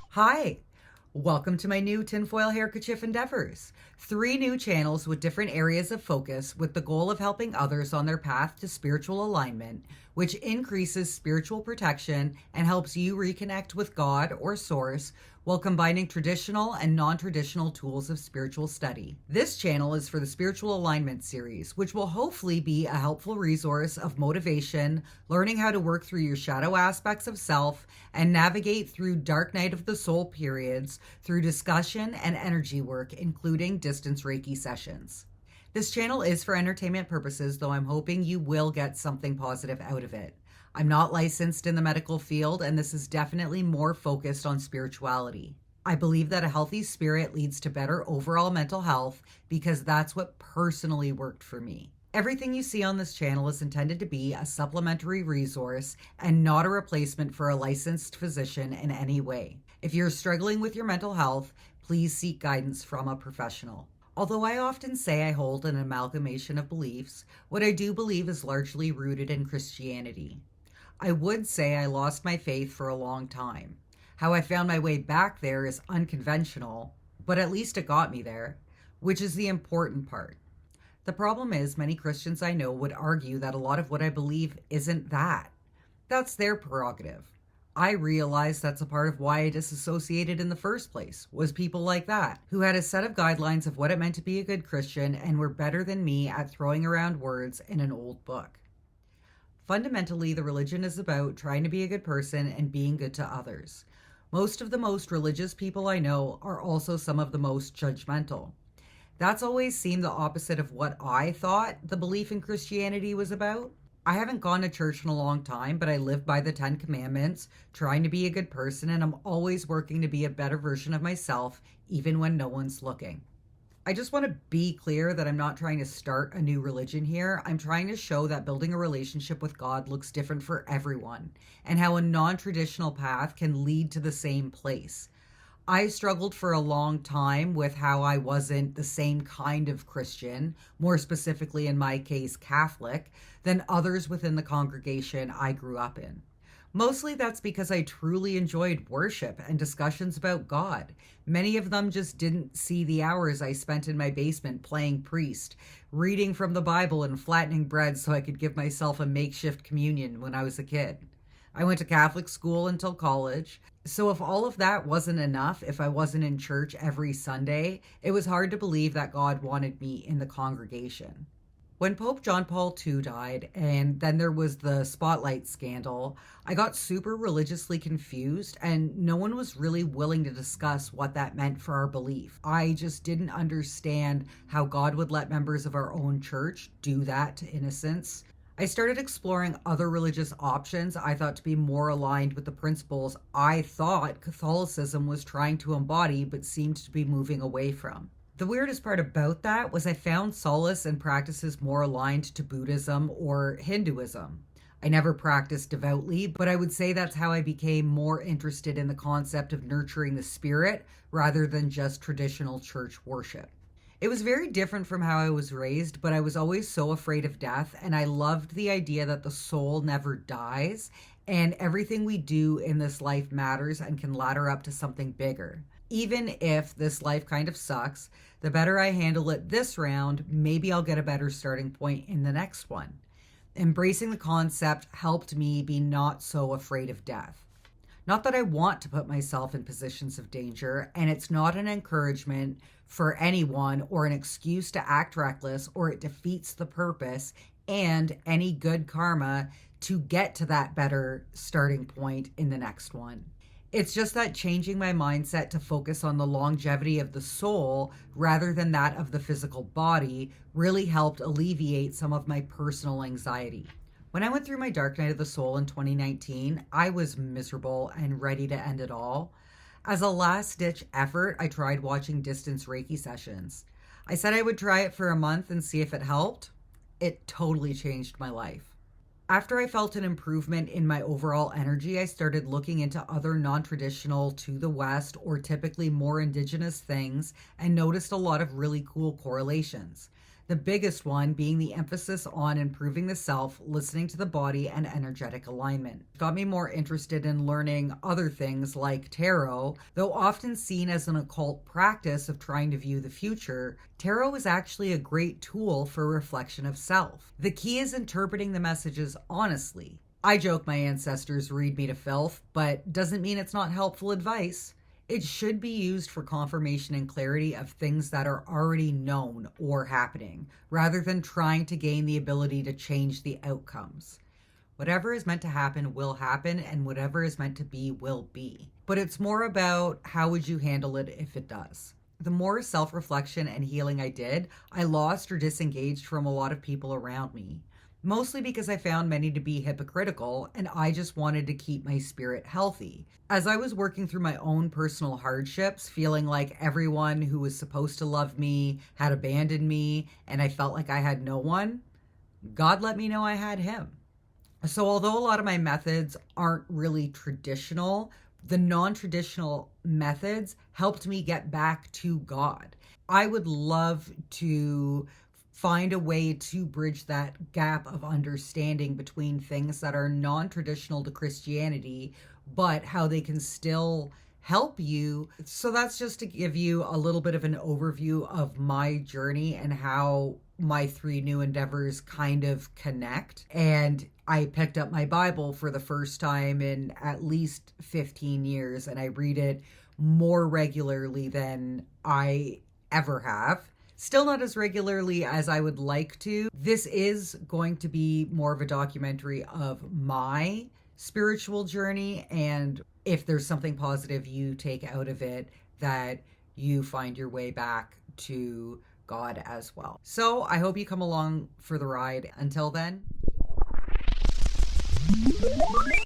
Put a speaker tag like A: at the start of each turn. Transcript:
A: Hi, welcome to my new Tinfoil Hairkerchief endeavors. 3 new channels with different areas of focus with the goal of helping others on their path to spiritual alignment, which increases spiritual protection and helps you reconnect with God or Source while combining traditional and non-traditional tools of spiritual study. This channel is for the Spiritual Alignment series, which will hopefully be a helpful resource of motivation, learning how to work through your shadow aspects of self, and navigate through dark night of the soul periods through discussion and energy work, including distance Reiki sessions. This channel is for entertainment purposes, though I'm hoping you will get something positive out of it. I'm not licensed in the medical field, and this is definitely more focused on spirituality. I believe that a healthy spirit leads to better overall mental health because that's what personally worked for me. Everything you see on this channel is intended to be a supplementary resource and not a replacement for a licensed physician in any way. If you're struggling with your mental health, please seek guidance from a professional. Although I often say I hold an amalgamation of beliefs, what I do believe is largely rooted in Christianity. I would say I lost my faith for a long time. How I found my way back there is unconventional, but at least it got me there, which is the important part. The problem is many Christians I know would argue that a lot of what I believe isn't that. That's their prerogative. I realize that's a part of why I disassociated in the first place, was people like that, who had a set of guidelines of what it meant to be a good Christian and were better than me at throwing around words in an old book. Fundamentally, the religion is about trying to be a good person and being good to others. Most of the most religious people I know are also some of the most judgmental. That's always seemed the opposite of what I thought the belief in Christianity was about. I haven't gone to church in a long time, but I live by the 10 Commandments, trying to be a good person, and I'm always working to be a better version of myself, even when no one's looking. I just want to be clear that I'm not trying to start a new religion here. I'm trying to show that building a relationship with God looks different for everyone, and how a non-traditional path can lead to the same place. I struggled for a long time with how I wasn't the same kind of Christian, more specifically in my case Catholic, than others within the congregation I grew up in. Mostly that's because I truly enjoyed worship and discussions about God. Many of them just didn't see the hours I spent in my basement playing priest, reading from the Bible and flattening bread so I could give myself a makeshift communion when I was a kid. I went to Catholic school until college, so if all of that wasn't enough, if I wasn't in church every Sunday, it was hard to believe that God wanted me in the congregation. When Pope John Paul II died, and then there was the spotlight scandal, I got super religiously confused, and no one was really willing to discuss what that meant for our belief. I just didn't understand how God would let members of our own church do that to innocents. I started exploring other religious options I thought to be more aligned with the principles I thought Catholicism was trying to embody but seemed to be moving away from. The weirdest part about that was I found solace in practices more aligned to Buddhism or Hinduism. I never practiced devoutly, but I would say that's how I became more interested in the concept of nurturing the spirit rather than just traditional church worship. It was very different from how I was raised, but I was always so afraid of death, and I loved the idea that the soul never dies, and everything we do in this life matters and can ladder up to something bigger. Even if this life kind of sucks, the better I handle it this round, maybe I'll get a better starting point in the next one. Embracing the concept helped me be not so afraid of death. Not that I want to put myself in positions of danger, and it's not an encouragement for anyone or an excuse to act reckless, or it defeats the purpose and any good karma to get to that better starting point in the next one. It's just that changing my mindset to focus on the longevity of the soul rather than that of the physical body really helped alleviate some of my personal anxiety. When I went through my dark night of the soul in 2019, I was miserable and ready to end it all. As a last-ditch effort, I tried watching distance Reiki sessions. I said I would try it for a month and see if it helped. It totally changed my life. After I felt an improvement in my overall energy, I started looking into other non-traditional to the West or typically more indigenous things and noticed a lot of really cool correlations. The biggest one being the emphasis on improving the self, listening to the body, and energetic alignment. It got me more interested in learning other things like tarot. Though often seen as an occult practice of trying to view the future, tarot is actually a great tool for reflection of self. The key is interpreting the messages honestly. I joke my ancestors read me to filth, but doesn't mean it's not helpful advice. It should be used for confirmation and clarity of things that are already known or happening, rather than trying to gain the ability to change the outcomes. Whatever is meant to happen will happen, and whatever is meant to be will be. But it's more about how would you handle it if it does. The more self-reflection and healing I did, I lost or disengaged from a lot of people around me. Mostly because I found many to be hypocritical, and I just wanted to keep my spirit healthy. As I was working through my own personal hardships, feeling like everyone who was supposed to love me had abandoned me, and I felt like I had no one, God let me know I had Him. So although a lot of my methods aren't really traditional, the non-traditional methods helped me get back to God. I would love to find a way to bridge that gap of understanding between things that are non-traditional to Christianity, but how they can still help you. So that's just to give you a little bit of an overview of my journey and how my three new endeavors kind of connect. And I picked up my Bible for the first time in at least 15 years, and I read it more regularly than I ever have. Still not as regularly as I would like to. This is going to be more of a documentary of my spiritual journey, and if there's something positive you take out of it, that you find your way back to God as well. So I hope you come along for the ride. Until then.